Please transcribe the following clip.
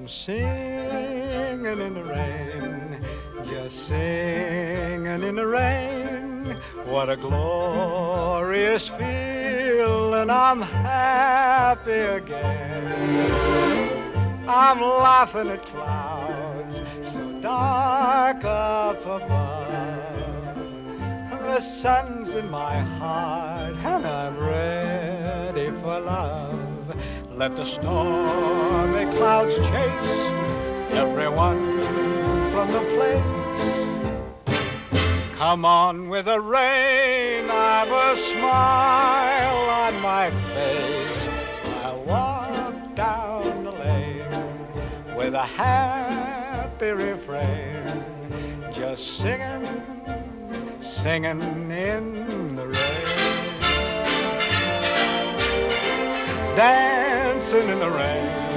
singing in the rain, just singing in the rain. What a glorious feeling, I'm happy again. I'm laughing at clouds so dark up above. The sun's in my heart and I'm ready for love. Let the stormy clouds chase everyone from the place. Come on with the rain, I've a smile on my face. I'll walk down the lane with a happy refrain, just singing, singing in the rain. Dancing in the rain.